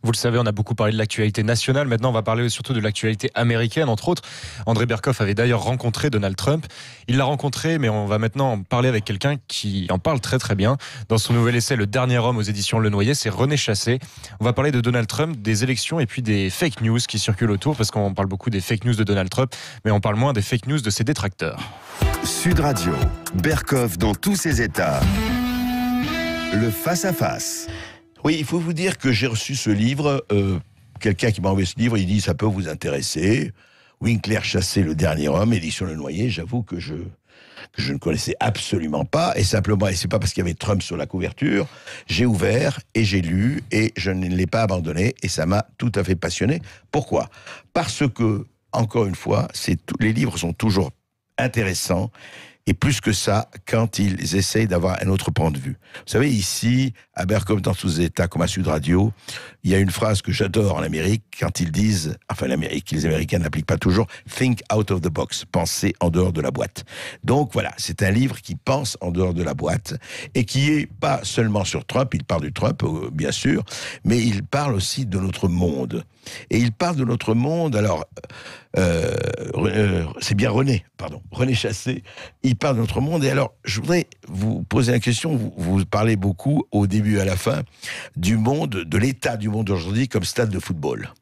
Vous le savez, on a beaucoup parlé de l'actualité nationale. Maintenant, on va parler surtout de l'actualité américaine, entre autres. André Berkoff avait d'ailleurs rencontré Donald Trump. Il l'a rencontré, mais on va maintenant en parler avec quelqu'un qui en parle très très bien. Dans son nouvel essai, Le Dernier Homme aux éditions Le Noyer, c'est René Chassé. On va parler de Donald Trump, des élections et puis des fake news qui circulent autour, parce qu'on parle beaucoup des fake news de Donald Trump, mais on parle moins des fake news de ses détracteurs. Sud Radio, Berkoff dans tous ses états. Le face-à-face. Oui, il faut vous dire que j'ai reçu ce livre. Quelqu'un qui m'a envoyé ce livre, il dit « ça peut vous intéresser ». Winkler Chassé, Le Dernier Homme, édition Le Noyer. J'avoue que je ne connaissais absolument pas. Et simplement, et c'est pas parce qu'il y avait Trump sur la couverture, j'ai ouvert et j'ai lu et je ne l'ai pas abandonné. Et ça m'a tout à fait passionné. Pourquoi ? Parce que, encore une fois, les livres sont toujours intéressants. Et plus que ça, quand ils essayent d'avoir un autre point de vue. Vous savez, ici, à Berkoff dans tous les États, comme à Sud Radio, il y a une phrase que j'adore en Amérique, quand ils disent, enfin l'Amérique, les Américains n'appliquent pas toujours, « think out of the box », penser en dehors de la boîte. Donc voilà, c'est un livre qui pense en dehors de la boîte, et qui est pas seulement sur Trump, il parle du Trump, bien sûr, mais il parle aussi de notre monde. Et il parle de notre monde, alors, c'est bien René Chassé, il parle de notre monde. Et alors, je voudrais vous poser la question, vous parlez beaucoup, au début et à la fin, du monde, de l'état du monde aujourd'hui comme stade de football.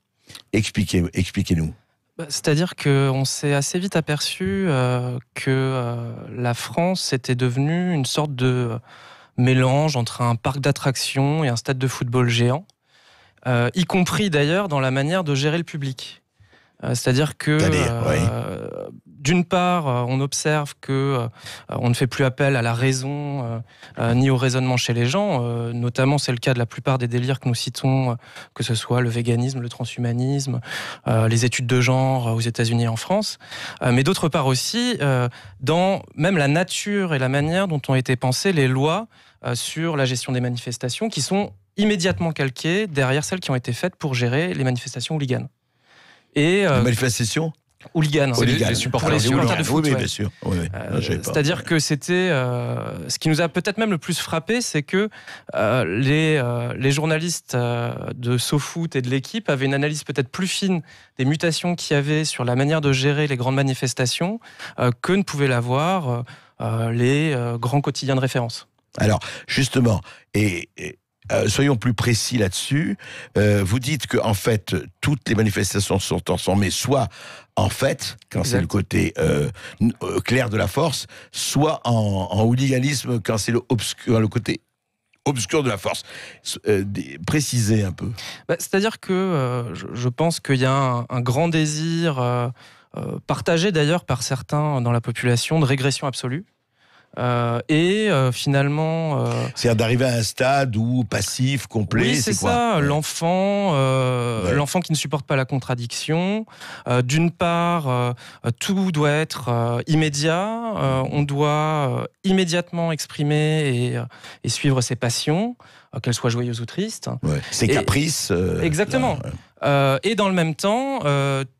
Expliquez-nous. C'est-à-dire qu'on s'est assez vite aperçu que la France était devenue une sorte de mélange entre un parc d'attractions et un stade de football géant. Y compris d'ailleurs dans la manière de gérer le public. C'est-à-dire que, d'une part, on observe que on ne fait plus appel à la raison ni au raisonnement chez les gens. Notamment, c'est le cas de la plupart des délires que nous citons, que ce soit le véganisme, le transhumanisme, les études de genre aux États-Unis et en France. Mais d'autre part aussi, dans même la nature et la manière dont ont été pensées les lois sur la gestion des manifestations, qui sont immédiatement calquées derrière celles qui ont été faites pour gérer les manifestations hooligans. Et les manifestations hooligans, les supporters de foot. Oui, bien sûr. Oui. C'est-à-dire que c'était ce qui nous a peut-être même le plus frappé, c'est que les journalistes de SoFoot et de l'équipe avaient une analyse peut-être plus fine des mutations qu'il y avait sur la manière de gérer les grandes manifestations que ne pouvaient l'avoir les grands quotidiens de référence. Alors, justement, soyons plus précis là-dessus. Vous dites que en fait, toutes les manifestations sont transformées, soit en fait, quand c'est le côté clair de la force, soit en hooliganisme quand c'est le côté obscur de la force. Précisez un peu. C'est-à-dire que je pense qu'il y a un grand désir partagé d'ailleurs par certains dans la population de régression absolue. Finalement... C'est-à-dire d'arriver à un stade où passif, complet, oui, c'est ça, quoi ? L'enfant qui ne supporte pas la contradiction. D'une part, tout doit être immédiat, on doit immédiatement exprimer et suivre ses passions, qu'elles soient joyeuses ou tristes. Ses caprices. Exactement. Et dans le même temps,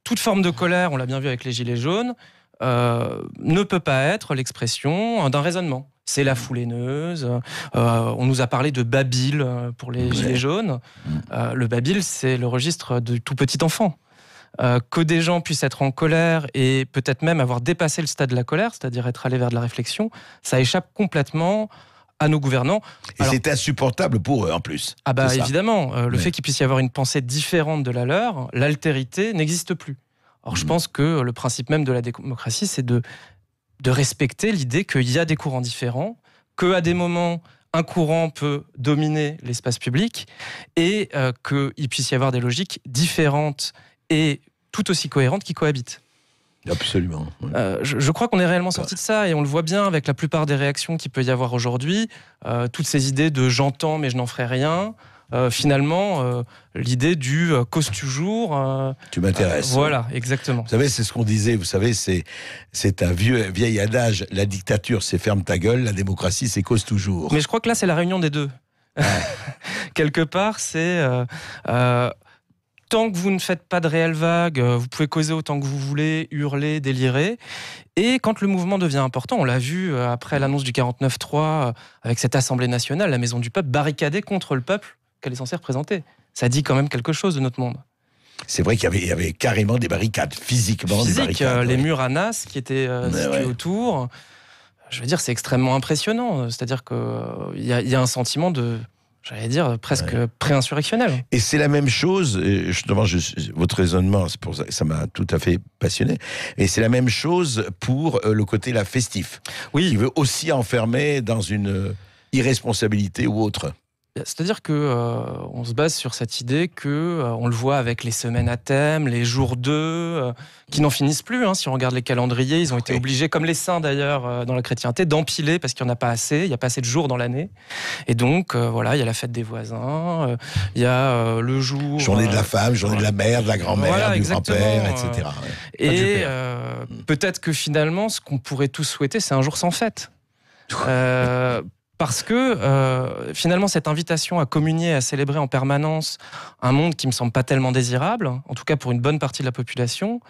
toute forme de colère, on l'a bien vu avec les Gilets jaunes, ne peut pas être l'expression d'un raisonnement. C'est la foule haineuse. On nous a parlé de Babil pour les Gilets jaunes. Le Babil, c'est le registre du tout petit enfant. Que des gens puissent être en colère et peut-être même avoir dépassé le stade de la colère, c'est-à-dire être allés vers de la réflexion, ça échappe complètement à nos gouvernants. Et c'est insupportable pour eux en plus. Évidemment, le fait qu'il puisse y avoir une pensée différente de la leur, l'altérité n'existe plus. Or, je pense que le principe même de la démocratie, c'est de respecter l'idée qu'il y a des courants différents, qu'à des moments, un courant peut dominer l'espace public et qu'il puisse y avoir des logiques différentes et tout aussi cohérentes qui cohabitent. Absolument. Je crois qu'on est réellement sorti de ça et on le voit bien avec la plupart des réactions qu'il peut y avoir aujourd'hui. Toutes ces idées de « j'entends mais je n'en ferai rien ». Finalement, l'idée du cause toujours. Tu m'intéresses. Voilà, exactement. Vous savez, c'est ce qu'on disait. Vous savez, c'est un vieil adage. La dictature, c'est ferme ta gueule. La démocratie, c'est cause toujours. Mais je crois que là, c'est la réunion des deux. Quelque part, c'est tant que vous ne faites pas de réelles vagues, vous pouvez causer autant que vous voulez, hurler, délirer. Et quand le mouvement devient important, on l'a vu après l'annonce du 49.3 avec cette Assemblée nationale, la Maison du Peuple, barricadée contre le peuple qu'elle est censée représenter. ça dit quand même quelque chose de notre monde. C'est vrai qu'il y avait carrément des barricades, physiquement des barricades. Les murs à Nas qui étaient situés autour. Je veux dire, c'est extrêmement impressionnant. C'est-à-dire qu'il y a un sentiment de, j'allais dire, presque pré-insurrectionnel. Et c'est la même chose, justement, votre raisonnement, c'est pour ça m'a tout à fait passionné, et c'est la même chose pour le côté festif, qui veut aussi enfermer dans une irresponsabilité ou autre. C'est-à-dire que on se base sur cette idée que on le voit avec les semaines à thème, les jours 2, qui n'en finissent plus. Si on regarde les calendriers, ils ont été obligés, comme les saints d'ailleurs dans la chrétienté, d'empiler parce qu'il n'y en a pas assez. Il n'y a pas assez de jours dans l'année. Et donc il y a la fête des voisins, il y a le jour journée de la femme, journée de la mère, de la grand-mère, du grand-père, etc. Et peut-être que finalement, ce qu'on pourrait tous souhaiter, c'est un jour sans fête. Parce que finalement cette invitation à communier, à célébrer en permanence un monde qui me semble pas tellement désirable, en tout cas pour une bonne partie de la population,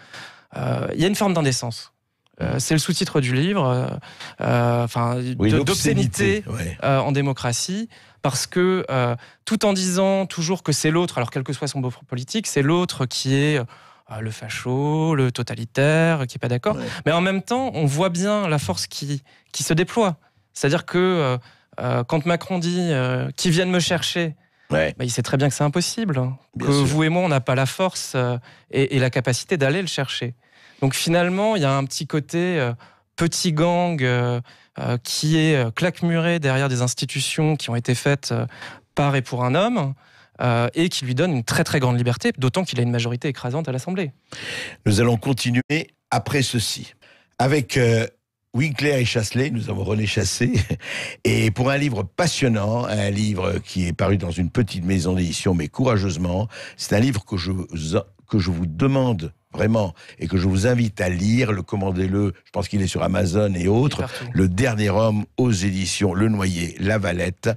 il y a une forme d'indécence. C'est le sous-titre du livre, d'obscénité en démocratie, parce que tout en disant toujours que c'est l'autre, alors quel que soit son beau politique, c'est l'autre qui est le facho, le totalitaire, qui est pas d'accord, mais en même temps on voit bien la force qui se déploie. C'est-à-dire que quand Macron dit qu'ils viennent me chercher, il sait très bien que c'est impossible, vous et moi, on n'a pas la force et la capacité d'aller le chercher. Donc finalement, il y a un petit côté petit gang qui est claquemuré derrière des institutions qui ont été faites par et pour un homme, et qui lui donne une très très grande liberté, d'autant qu'il a une majorité écrasante à l'Assemblée. Nous allons continuer après ceci. Avec Winkler et Chasselet, nous avons René Chassé, et pour un livre passionnant, un livre qui est paru dans une petite maison d'édition, mais courageusement, c'est un livre que je vous demande vraiment, et que je vous invite à lire, commandez-le, je pense qu'il est sur Amazon et autres, Le Dernier Homme aux éditions Le Noyer, La Valette.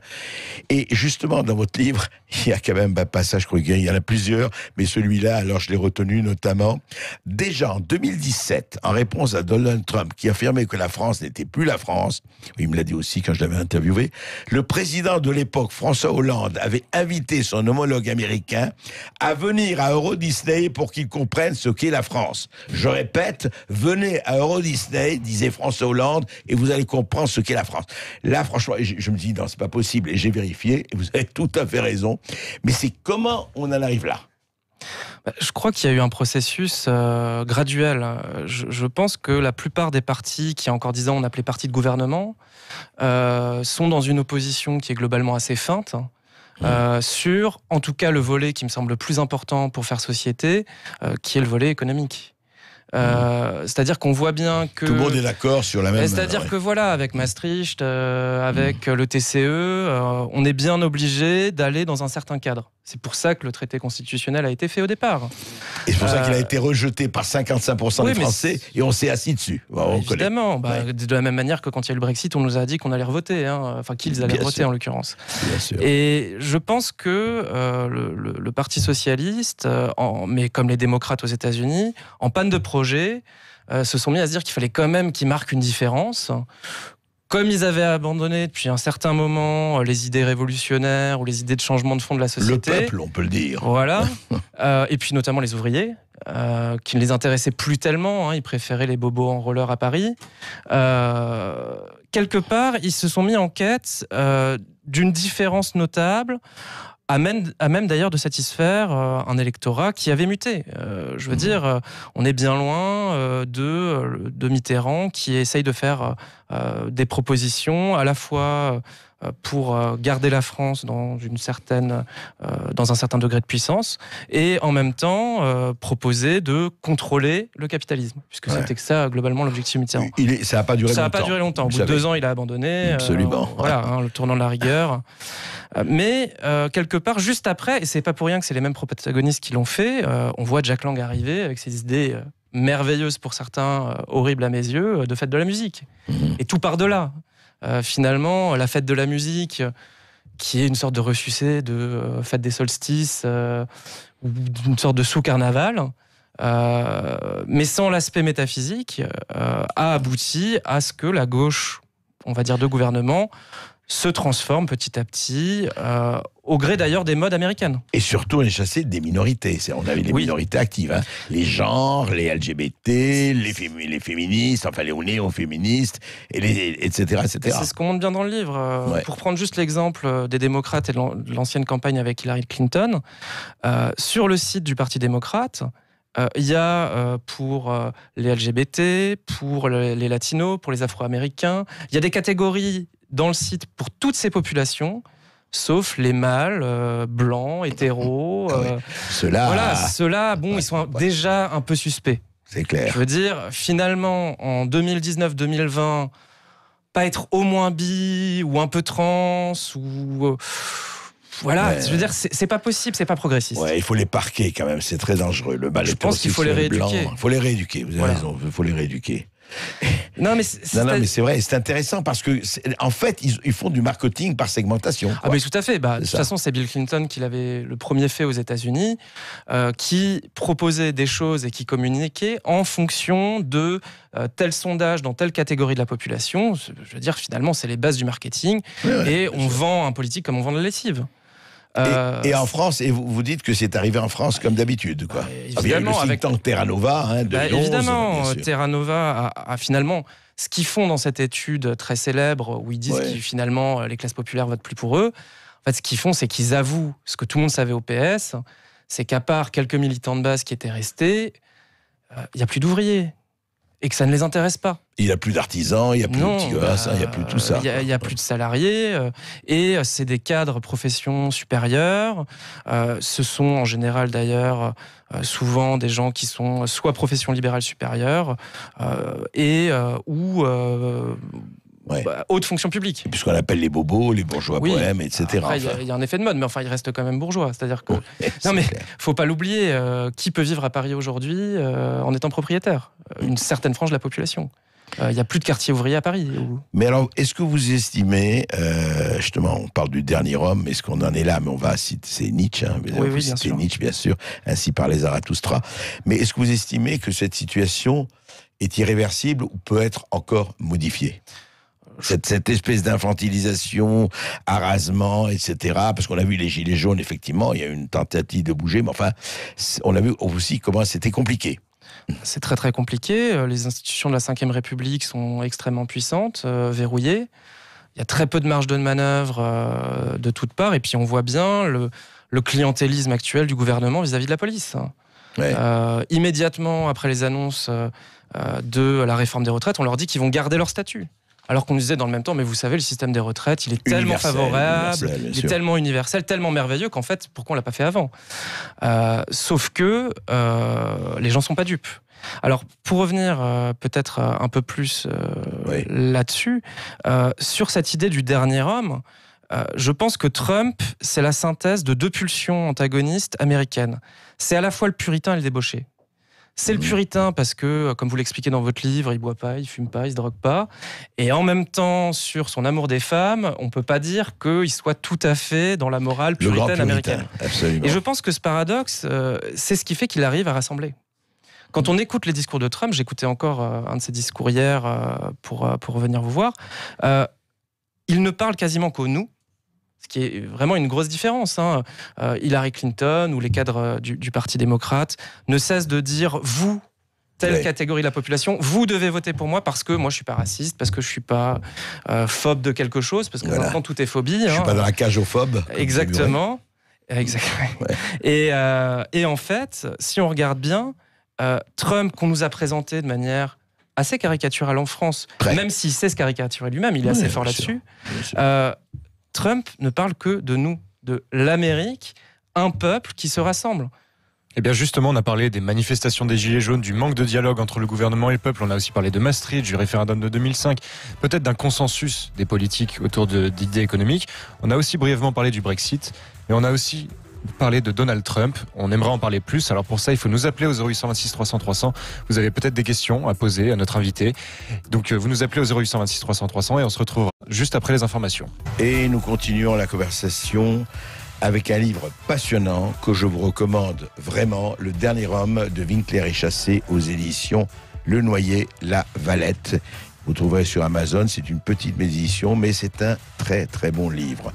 Et justement, dans votre livre, il y a quand même un passage, il y en a plusieurs, mais celui-là, alors je l'ai retenu notamment. Déjà en 2017, en réponse à Donald Trump, qui affirmait que la France n'était plus la France, il me l'a dit aussi quand je l'avais interviewé, le président de l'époque, François Hollande, avait invité son homologue américain à venir à Euro Disney pour qu'il comprenne ce qu'est la France. Je répète, venez à Euro Disney, disait François Hollande, et vous allez comprendre ce qu'est la France. Là, franchement, je me dis, non, c'est pas possible, et j'ai vérifié, et vous avez tout à fait raison, mais c'est comment on en arrive là? Je crois qu'il y a eu un processus graduel. Je pense que la plupart des partis qui, il y a encore 10 ans, on appelait partis de gouvernement, sont dans une opposition qui est globalement assez feinte, sur, en tout cas, le volet qui me semble le plus important pour faire société, qui est le volet économique. C'est-à-dire qu'on voit bien que... Tout le monde est d'accord sur la même... C'est-à-dire que voilà, avec Maastricht, avec le TCE, on est bien obligé d'aller dans un certain cadre. C'est pour ça que le traité constitutionnel a été fait au départ. Et c'est pour ça qu'il a été rejeté par 55% des Français, et on s'est assis dessus. Évidemment, de la même manière que quand il y a eu le Brexit, on nous a dit qu'on allait revoter, enfin qu'ils allaient voter en l'occurrence. Et je pense que le Parti socialiste, mais comme les démocrates aux États-Unis, en panne de projet, se sont mis à se dire qu'il fallait quand même qu'ils marquent une différence. Comme ils avaient abandonné depuis un certain moment les idées révolutionnaires ou les idées de changement de fond de la société. Le peuple, on peut le dire. Voilà. Et puis notamment les ouvriers, qui ne les intéressaient plus tellement. Ils préféraient les bobos en roller à Paris. Quelque part, ils se sont mis en quête d'une différence notable, à même d'ailleurs de satisfaire un électorat qui avait muté. Je veux dire, on est bien loin de Mitterrand qui essaye de faire des propositions à la fois pour garder la France dans un certain degré de puissance et en même temps proposer de contrôler le capitalisme, puisque c'était que ça globalement l'objectif Mitterrand. Ça n'a pas duré longtemps. Ça n'a pas duré longtemps. Au bout de 2 ans, il a abandonné. Absolument. Voilà, le tournant de la rigueur. Mais quelque part, juste après, et c'est pas pour rien que c'est les mêmes protagonistes qui l'ont fait, on voit Jack Lang arriver avec ses idées merveilleuses pour certains, horribles à mes yeux, de fête de la musique. Et tout part de là. Finalement, la fête de la musique, qui est une sorte de ressucé de fête des solstices, ou d'une sorte de sous-carnaval, mais sans l'aspect métaphysique, a abouti à ce que la gauche, on va dire de gouvernement, se transforme petit à petit, au gré d'ailleurs des modes américaines. Et surtout, on est chassé des minorités. On avait les minorités actives, hein. Les genres, les LGBT, les féministes, enfin les néo-féministes, etc. C'est ce qu'on montre bien dans le livre. Pour prendre juste l'exemple des démocrates et de l'ancienne campagne avec Hillary Clinton, sur le site du Parti démocrate, il y a pour les LGBT, pour les latinos, pour les afro-américains, il y a des catégories dans le site pour toutes ces populations, sauf les mâles, blancs, hétéros. Ceux-là, bon, ils sont déjà un peu suspects. C'est clair. Je veux dire, finalement, en 2019-2020, pas être au moins bi, ou un peu trans, ou... Voilà, je veux dire, c'est pas possible, c'est pas progressiste. Ouais, il faut les parquer quand même, c'est très dangereux. Je pense qu'il faut les rééduquer. Il faut les rééduquer, vous avez raison, il faut les rééduquer. Non, mais c'est vrai, c'est intéressant parce que, en fait, ils font du marketing par segmentation. Quoi. Ah, mais tout à fait. De toute façon, c'est Bill Clinton qui l'avait le premier fait aux États-Unis, qui proposait des choses et qui communiquait en fonction de tel sondage dans telle catégorie de la population. Je veux dire, finalement, c'est les bases du marketing. Et on vend un politique comme on vend de la lessive. Et en France, et vous dites que c'est arrivé en France comme d'habitude, quoi. Évidemment, avec le Terra Nova, de Lyon, évidemment, Terra Nova a finalement ce qu'ils font dans cette étude très célèbre où ils disent que finalement les classes populaires votent plus pour eux. En fait, ce qu'ils font, c'est qu'ils avouent ce que tout le monde savait au PS, c'est qu'à part quelques militants de base qui étaient restés, il n'y a plus d'ouvriers. Et que ça ne les intéresse pas. Il n'y a plus d'artisans, il n'y a plus de petits gosses, il n'y a plus tout ça. Il n'y a plus de salariés, et c'est des cadres professions supérieures. Ce sont en général d'ailleurs souvent des gens qui sont soit profession libérale supérieure, ou haute fonction publique. Et puis ce qu'on appelle les bobos, les bourgeois poèmes, etc. Après, il y a un effet de mode, mais enfin, il reste quand même bourgeois. C'est-à-dire que... non, mais faut pas l'oublier. Qui peut vivre à Paris aujourd'hui en étant propriétaire ? Une certaine frange de la population. Il n'y a plus de quartier ouvrier à Paris. Mais alors, est-ce que vous estimez, justement, on parle du dernier homme, est-ce qu'on en est là ? Mais on va citer Nietzsche, oui, bien sûr. Nietzsche, bien sûr, ainsi parlait Zarathustra. Mais est-ce que vous estimez que cette situation est irréversible ou peut être encore modifiée ? Cette espèce d'infantilisation, arasement, etc. Parce qu'on a vu les Gilets jaunes, effectivement, il y a eu une tentative de bouger, mais enfin, on a vu aussi comment c'était compliqué. C'est très très compliqué. Les institutions de la Ve République sont extrêmement puissantes, verrouillées. Il y a très peu de marge de manœuvre de toutes parts. Et puis on voit bien le clientélisme actuel du gouvernement vis-à-vis de la police. Immédiatement après les annonces de la réforme des retraites, on leur dit qu'ils vont garder leur statut. Alors qu'on nous disait dans le même temps, mais vous savez, le système des retraites, il est tellement favorable, il est tellement universel, tellement merveilleux qu'en fait, pourquoi on l'a pas fait avant ? Sauf que les gens sont pas dupes. Alors, pour revenir peut-être un peu plus là-dessus, sur cette idée du dernier homme, je pense que Trump, c'est la synthèse de deux pulsions antagonistes américaines. C'est à la fois le puritain et le débauché. C'est le puritain parce que, comme vous l'expliquez dans votre livre, il boit pas, il fume pas, il se drogue pas. Et en même temps, sur son amour des femmes, on peut pas dire qu'il soit tout à fait dans la morale puritaine américaine. Absolument. Et je pense que ce paradoxe, c'est ce qui fait qu'il arrive à rassembler. Quand on écoute les discours de Trump, j'écoutais encore un de ses discours hier pour venir vous voir, il ne parle quasiment qu'au nous. Ce qui est vraiment une grosse différence. Hillary Clinton ou les cadres du Parti démocrate ne cessent de dire « vous », telle catégorie de la population, vous devez voter pour moi parce que moi je suis pas raciste, parce que je suis pas phobe de quelque chose, parce que maintenant tout est phobie. Je suis pas dans la cage aux phobes. Exactement. Et en fait, si on regarde bien, Trump qu'on nous a présenté de manière assez caricaturale en France, même s'il sait se caricaturer lui-même, il est assez fort là-dessus. Trump ne parle que de nous, de l'Amérique, un peuple qui se rassemble. Eh bien justement, on a parlé des manifestations des Gilets jaunes, du manque de dialogue entre le gouvernement et le peuple. On a aussi parlé de Maastricht, du référendum de 2005, peut-être d'un consensus des politiques autour d'idées économiques. On a aussi brièvement parlé du Brexit, mais on a aussi parlé de Donald Trump. On aimerait en parler plus. Alors pour ça, il faut nous appeler au 0826 300 300. Vous avez peut-être des questions à poser à notre invité. Donc vous nous appelez au 0826 300 300 et on se retrouve juste après les informations. Et nous continuons la conversation avec un livre passionnant que je vous recommande vraiment, Le Dernier Homme de Winkler et Chassé aux éditions Le Noyer, La Valette. Vous trouverez sur Amazon, c'est une petite édition, mais c'est un très très bon livre.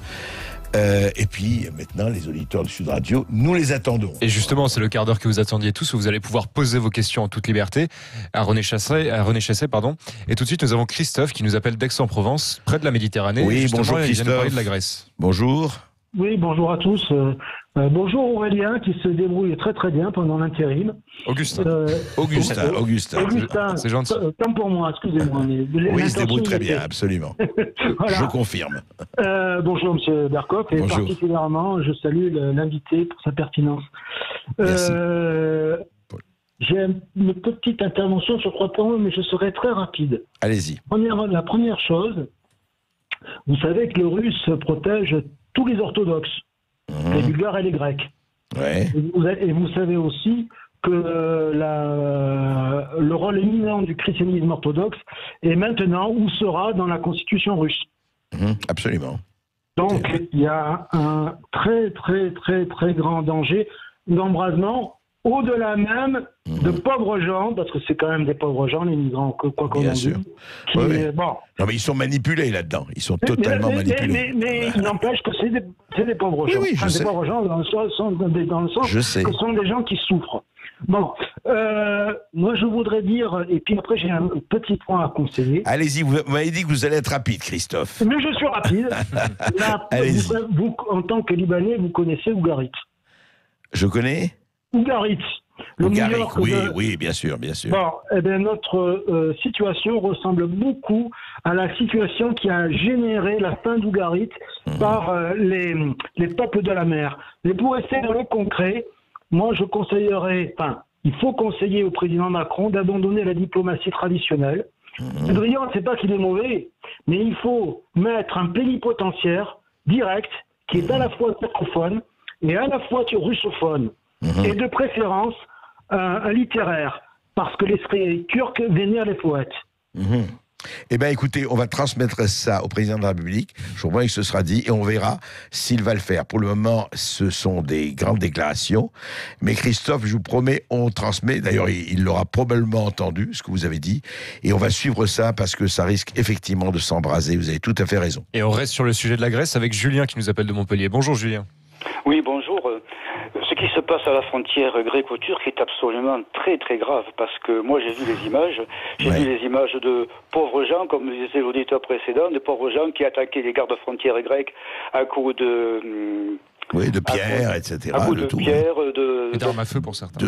Et puis maintenant, les auditeurs de Sud Radio, nous les attendons. Et justement, c'est le quart d'heure que vous attendiez tous, où vous allez pouvoir poser vos questions en toute liberté à René Chasset, pardon. Et tout de suite, nous avons Christophe qui nous appelle d'Aix-en-Provence, près de la Méditerranée. Oui, justement, bonjour il vient Christophe. nous parler de la Grèce. Bonjour. Oui, bonjour à tous. Bonjour Aurélien qui se débrouille très très bien pendant l'intérim. Augustin. Augustin. C'est gentil. Tant pour moi, excusez-moi. Oui, il se débrouille très bien, absolument. Voilà. Je confirme. Bonjour Monsieur Berkoff et Bonjour. particulièrement je salue l'invité pour sa pertinence. Merci. J'ai une petite intervention sur 3 points, mais je serai très rapide. Allez-y. La première chose, vous savez que le russe protège tous les orthodoxes, les bulgares et les grecs. Ouais. Et vous savez aussi que le rôle éminent du christianisme orthodoxe est maintenant ou sera dans la constitution russe. Absolument. Donc il y a un très très très très grand danger d'embrasement au-delà même de pauvres gens, parce que c'est quand même des pauvres gens, les migrants, quoi qu'on Bien en sûr. dise. Qui, Oui, oui. bon. Non, mais ils sont manipulés là-dedans. Ils sont totalement manipulés. Mais il n'empêche que c'est des pauvres gens. Oui, je sais. Des pauvres gens dans le sens Je sais. que ce sont des gens qui souffrent. Bon, moi je voudrais dire, et puis après j'ai un petit point à conseiller. Allez-y, vous m'avez dit que vous allez être rapide, Christophe. Mais je suis rapide. Là, Allez-y. vous, en tant que Libanais, vous connaissez Ougarit. Je connais Ougarit. Le New Ougarit, York oui, de- oui, bien sûr, bien sûr. Bon, eh bien, notre situation ressemble beaucoup à la situation qui a généré la fin d'Ougarit par les peuples de la mer. Mais pour rester dans le concret, moi je conseillerais, il faut conseiller au président Macron d'abandonner la diplomatie traditionnelle. Le Drian, c'est pas qu'il est mauvais, mais il faut mettre un plénipotentiaire direct qui est à la fois turcophone et à la fois russophone. Et de préférence un littéraire, parce que l'esprit turc vénère les poètes. Eh bien, écoutez, on va transmettre ça au président de la République. Je comprends que ce sera dit et on verra s'il va le faire. Pour le moment, ce sont des grandes déclarations. Mais Christophe, je vous promets, on transmet. D'ailleurs, il l'aura probablement entendu, ce que vous avez dit. Et on va suivre ça parce que ça risque effectivement de s'embraser. Vous avez tout à fait raison. Et on reste sur le sujet de la Grèce avec Julien qui nous appelle de Montpellier. Bonjour Julien. Oui, bonjour. Ce qui se passe à la frontière gréco-turque est absolument très très grave parce que moi j'ai vu les images, vu les images de pauvres gens, comme le disait l'auditeur précédent, de pauvres gens qui attaquaient les gardes frontières grecs à coups de... Oui, de pierre, etc. À coups de tout. pierre, Et d'armes à feu pour certains.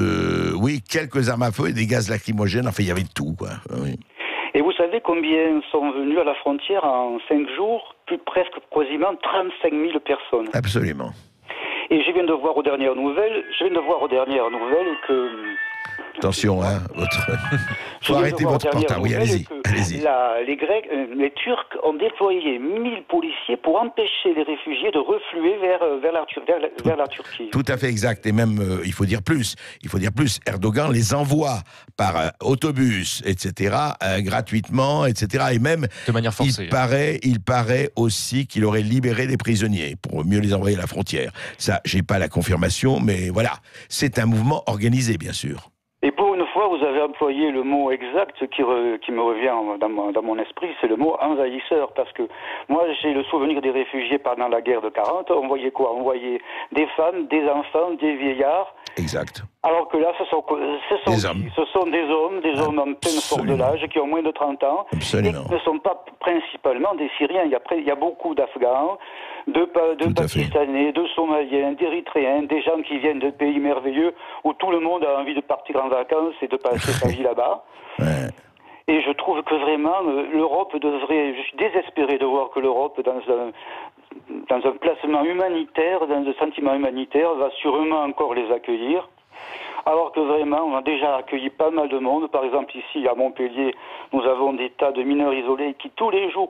Oui, quelques armes à feu et des gaz lacrymogènes. Enfin, il y avait de tout, quoi. Oui. Et vous savez combien sont venus à la frontière en 5 jours? Presque quasiment 35 000 personnes. Absolument. Et je viens de voir aux dernières nouvelles que... Attention, hein, faut arrêter votre portable. Oui, allez-y. Les Grecs, les Turcs ont déployé 1000 policiers pour empêcher les réfugiés de refluer vers la Turquie. Tout à fait exact. Et même, il faut dire plus. Erdogan les envoie par autobus, etc., gratuitement, etc. Et même, de manière forcée. Il paraît aussi qu'il aurait libéré des prisonniers pour mieux les envoyer à la frontière. Ça, j'ai pas la confirmation, mais voilà. C'est un mouvement organisé, bien sûr. Et pour une fois, vous avez employé le mot exact qui me revient dans mon esprit, c'est le mot envahisseur. Parce que moi, j'ai le souvenir des réfugiés pendant la guerre de 40. On voyait quoi? On voyait des femmes, des enfants, des vieillards. Exact. Alors que là, ce sont des hommes en pleine forme de l'âge, qui ont moins de 30 ans. Absolument. Et qui ne sont pas principalement des Syriens. Il y a beaucoup d'Afghans, de Pakistanais, de Somaliens, d'Érythréens, des gens qui viennent de pays merveilleux où tout le monde a envie de partir en vacances et de passer sa vie là-bas. Ouais. Et je trouve que vraiment, l'Europe devrait... Je suis désespéré de voir que l'Europe, dans un placement humanitaire, dans un sentiment humanitaire, va sûrement encore les accueillir. Alors que vraiment, on a déjà accueilli pas mal de monde. Par exemple, ici, à Montpellier, nous avons des tas de mineurs isolés qui,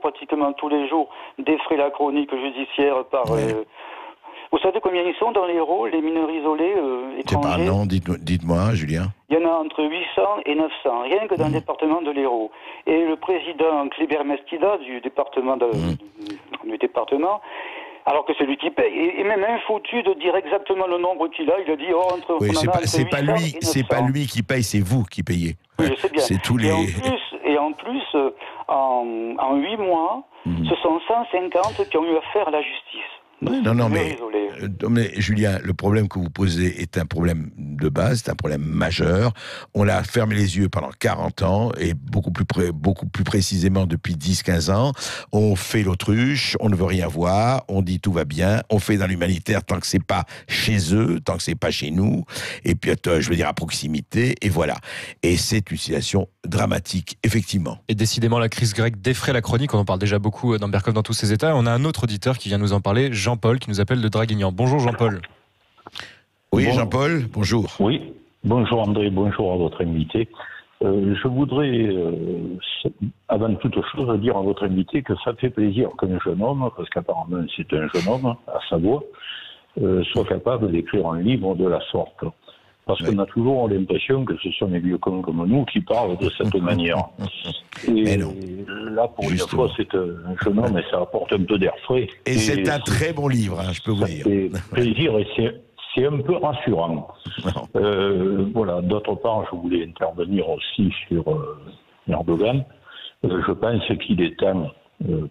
pratiquement tous les jours, défraient la chronique judiciaire par... Vous savez combien ils sont dans l'Hérault, les mineurs isolés étrangers? Non, dites-moi, Julien. Il y en a entre 800 et 900, rien que dans le département de l'Hérault. Et le président Kléber Mestida du département, alors que c'est lui qui paye, et même infoutu de dire exactement le nombre qu'il a, il a dit c'est pas lui qui paye, c'est vous qui payez. Oui, je sais bien. C'est tous les... Et en plus, en 8 mois, ce sont 150 qui ont eu affaire à la justice. Oui, non, mais Julien, le problème que vous posez est un problème de base, c'est un problème majeur. On l'a fermé les yeux pendant 40 ans, et beaucoup plus précisément depuis 10-15 ans. On fait l'autruche, on ne veut rien voir, on dit tout va bien, on fait dans l'humanitaire tant que c'est pas chez eux, tant que c'est pas chez nous, et puis, je veux dire, à proximité, et voilà. Et c'est une situation dramatique, effectivement. Et décidément, la crise grecque défraie la chronique, on en parle déjà beaucoup dans Berkov dans tous ses états. On a un autre auditeur qui vient nous en parler, Jean-Paul, qui nous appelle de Draguignan. Bonjour Jean-Paul. Oui, Jean-Paul, bonjour. Oui, bonjour André, bonjour à votre invité. Je voudrais, avant toute chose, dire à votre invité que ça fait plaisir qu'un jeune homme, parce qu'apparemment c'est un jeune homme à Savoie, soit capable d'écrire un livre de la sorte. Parce qu'on a toujours l'impression que ce sont les vieux cons comme nous qui parlent de cette manière. Et là, pour une fois, c'est un jeune homme et ça apporte un peu d'air frais. Et c'est un très bon livre, je peux vous dire. C'est plaisir et c'est un peu rassurant. Voilà. D'autre part, je voulais intervenir aussi sur Erdogan. Je pense qu'il est temps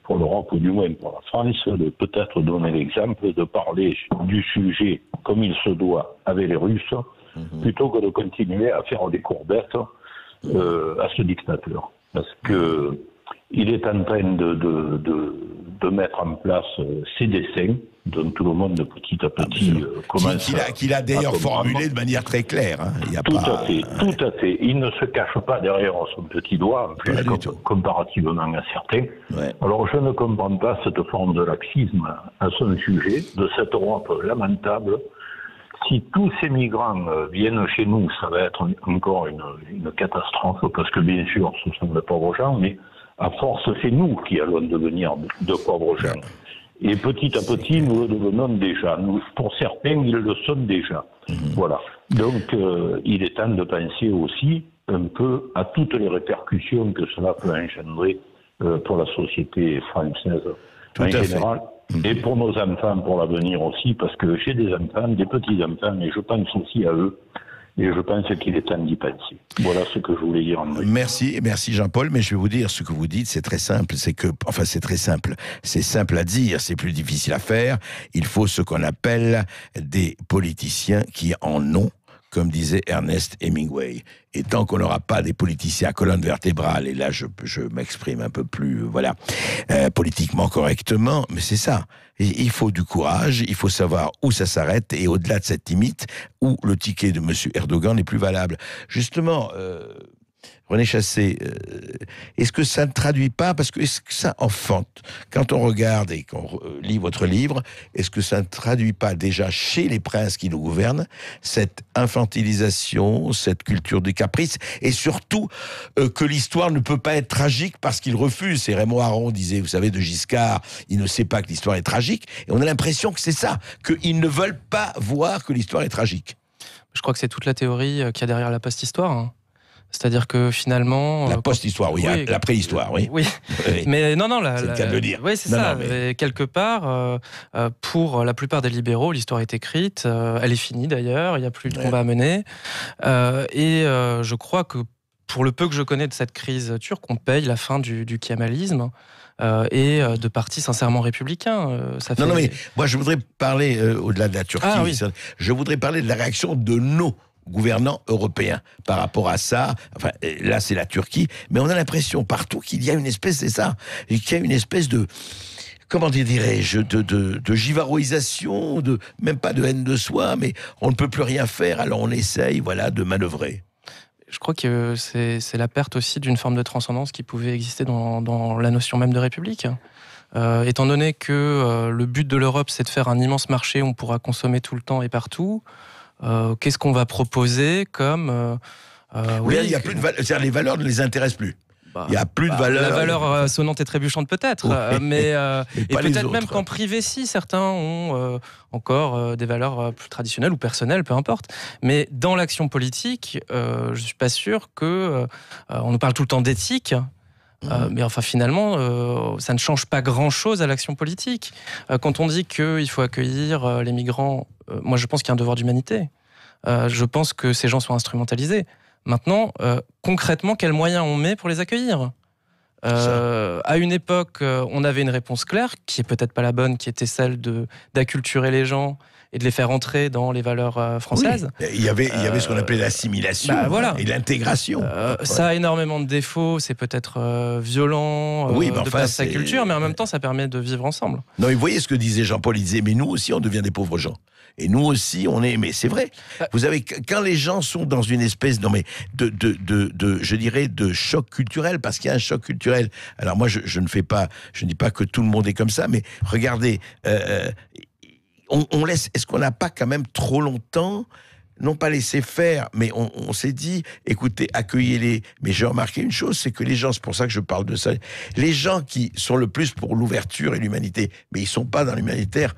pour l'Europe, ou du moins pour la France, de peut-être donner l'exemple, de parler du sujet comme il se doit avec les Russes, plutôt que de continuer à faire des courbettes à ce dictateur. Parce que il est en train de mettre en place ses desseins, dont tout le monde petit à petit commence qu'il a d'ailleurs formulé de manière très claire. Hein. Il y a tout à fait. Il ne se cache pas derrière son petit doigt, comparativement à certains. Ouais. Alors je ne comprends pas cette forme de laxisme à son sujet, de cette Europe lamentable. Si tous ces migrants viennent chez nous, ça va être encore une catastrophe, parce que bien sûr, ce sont de pauvres gens, mais à force, c'est nous qui allons devenir de pauvres gens. Et petit à petit, nous le devenons déjà. Pour certains, ils le sont déjà. Voilà. Donc, il est temps de penser aussi un peu à toutes les répercussions que cela peut engendrer pour la société française en général. Et pour nos enfants, pour l'avenir aussi, parce que j'ai des enfants, des petits-enfants, mais je pense aussi à eux. Et je pense qu'il est temps d'y penser. Voilà ce que je voulais dire. Merci Jean-Paul, mais je vais vous dire, ce que vous dites, c'est très simple. C'est très simple. C'est simple à dire, c'est plus difficile à faire. Il faut ce qu'on appelle des politiciens qui en ont, comme disait Ernest Hemingway. Et tant qu'on n'aura pas des politiciens à colonne vertébrale, et là je m'exprime un peu plus, politiquement correctement, mais c'est ça. Et il faut du courage, il faut savoir où ça s'arrête, et au-delà de cette limite, où le ticket de M. Erdogan n'est plus valable. Justement, René Chassé, est-ce que ça ne traduit pas, parce que est-ce que ça enfante, quand on regarde et qu'on lit votre livre, est-ce que ça ne traduit pas déjà chez les princes qui nous gouvernent cette infantilisation, cette culture du caprice, et surtout que l'histoire ne peut pas être tragique parce qu'ils refusent. C'est Raymond Aron disait, vous savez, de Giscard, il ne sait pas que l'histoire est tragique, et on a l'impression que c'est ça, qu'ils ne veulent pas voir que l'histoire est tragique. Je crois que c'est toute la théorie qu'il y a derrière la post-histoire, hein. C'est-à-dire que finalement... La post-histoire, oui, la préhistoire, oui. Oui, mais non, c'est le cas de le dire. Oui, c'est ça. Mais... quelque part, pour la plupart des libéraux, l'histoire est écrite, elle est finie d'ailleurs, il n'y a plus de combat à mener. Et je crois que pour le peu que je connais de cette crise turque, on paye la fin du kémalisme. Et de partis sincèrement républicains. Non, mais moi je voudrais parler, au-delà de la Turquie, je voudrais parler de la réaction de nos gouvernants européens par rapport à ça. Enfin, là c'est la Turquie, mais on a l'impression partout qu'il y a une espèce, c'est ça, qu'il y a une espèce de, comment dirais-je, de givaroisation, même pas de haine de soi, mais on ne peut plus rien faire, alors on essaye, de manœuvrer. Je crois que c'est la perte aussi d'une forme de transcendance qui pouvait exister dans la notion même de république. Étant donné que le but de l'Europe, c'est de faire un immense marché où on pourra consommer tout le temps et partout, qu'est-ce qu'on va proposer comme... il y a plus de valeur, c'est-à-dire les valeurs ne les intéressent plus. Il n'y a plus de valeur. La valeur sonnante et trébuchante peut-être, mais et peut-être même qu'en privé, si, certains ont encore des valeurs plus traditionnelles ou personnelles, peu importe. Mais dans l'action politique, je ne suis pas sûr que... on nous parle tout le temps d'éthique, mais enfin finalement, ça ne change pas grand-chose à l'action politique. Quand on dit qu'il faut accueillir les migrants, moi je pense qu'il y a un devoir d'humanité. Je pense que ces gens sont instrumentalisés. Maintenant, concrètement, quels moyens on met pour les accueillir ? À une époque, on avait une réponse claire, qui est peut-être pas la bonne, qui était celle d'acculturer les gens et de les faire entrer dans les valeurs françaises. Oui. Il y avait ce qu'on appelait l'assimilation et l'intégration. Ça a énormément de défauts, c'est peut-être violent de passer sa culture, mais en même temps, ça permet de vivre ensemble. Non, vous voyez ce que disait Jean-Paul, il disait, mais nous aussi, on devient des pauvres gens. Et nous aussi, on est... Mais c'est vrai. Vous avez, quand les gens sont dans une espèce je dirais, de choc culturel, parce qu'il y a un choc culturel. Alors moi, je ne dis pas que tout le monde est comme ça, mais regardez... On laisse. Est-ce qu'on n'a pas quand même trop longtemps, non pas laissé faire, mais on s'est dit, écoutez, accueillez-les. Mais j'ai remarqué une chose, c'est que les gens, c'est pour ça que je parle de ça, les gens qui sont le plus pour l'ouverture et l'humanité, mais ils sont pas dans l'humanitaire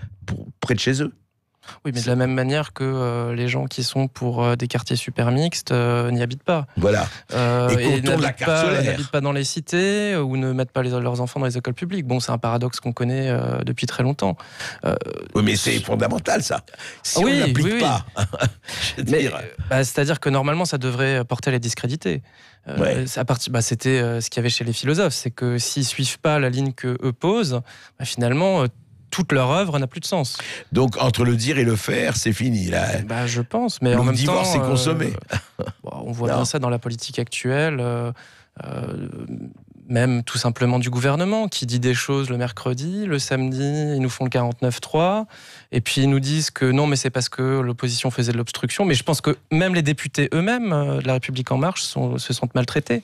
près de chez eux. Oui, mais de la même manière que les gens qui sont pour des quartiers super mixtes n'y habitent pas. Voilà. Et qu'on la carte solaire. N'habitent pas dans les cités ou ne mettent pas leurs enfants dans les écoles publiques. Bon, c'est un paradoxe qu'on connaît depuis très longtemps. Oui, mais c'est fondamental, ça. Si on n'applique pas... c'est-à-dire que normalement, ça devrait porter à les discréditer. C'était ce qu'il y avait chez les philosophes. C'est que s'ils ne suivent pas la ligne qu'eux posent, finalement... toute leur œuvre n'a plus de sens. Donc, entre le dire et le faire, c'est fini, là. Je pense, mais en même temps... Le divorce est consommé. On voit bien ça dans la politique actuelle, même tout simplement du gouvernement, qui dit des choses le mercredi, le samedi, ils nous font le 49.3, et puis ils nous disent que non, mais c'est parce que l'opposition faisait de l'obstruction, mais je pense que même les députés eux-mêmes de La République En Marche se sentent maltraités.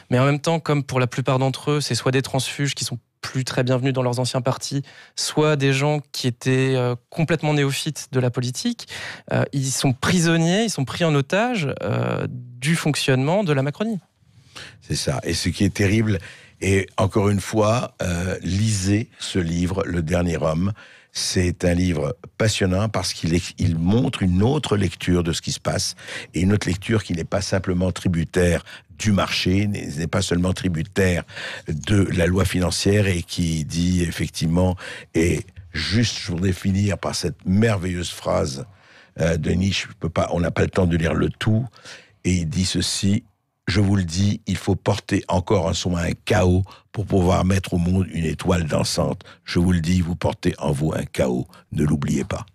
Mais en même temps, comme pour la plupart d'entre eux, c'est soit des transfuges qui sont plus très bienvenus dans leurs anciens partis, soit des gens qui étaient complètement néophytes de la politique, ils sont prisonniers, ils sont pris en otage du fonctionnement de la Macronie. C'est ça. Et ce qui est terrible, et encore une fois, lisez ce livre, Le Dernier Homme. C'est un livre passionnant parce qu'il montre une autre lecture de ce qui se passe, et une autre lecture qui n'est pas simplement tributaire du marché, n'est pas seulement tributaire de la loi financière, et qui dit effectivement, et juste je voudrais finir par cette merveilleuse phrase de Nietzsche, on n'a pas le temps de lire le tout, et il dit ceci: je vous le dis, il faut porter encore en soi un chaos pour pouvoir mettre au monde une étoile dansante. Je vous le dis, vous portez en vous un chaos, ne l'oubliez pas.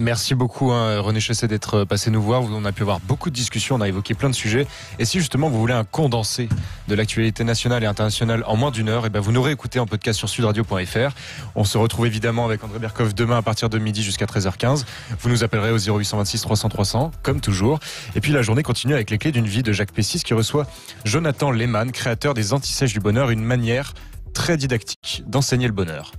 Merci beaucoup René Chasset d'être passé nous voir. On a pu avoir beaucoup de discussions, on a évoqué plein de sujets. Et si justement vous voulez un condensé de l'actualité nationale et internationale en moins d'une heure, vous nous réécoutez en podcast sur sudradio.fr. On se retrouve évidemment avec André Berkoff demain à partir de midi jusqu'à 13h15. Vous nous appellerez au 0826 300 300 comme toujours. Et puis la journée continue avec les clés d'une vie de Jacques Pessis, qui reçoit Jonathan Lehmann, créateur des Antisèches du bonheur, une manière très didactique d'enseigner le bonheur.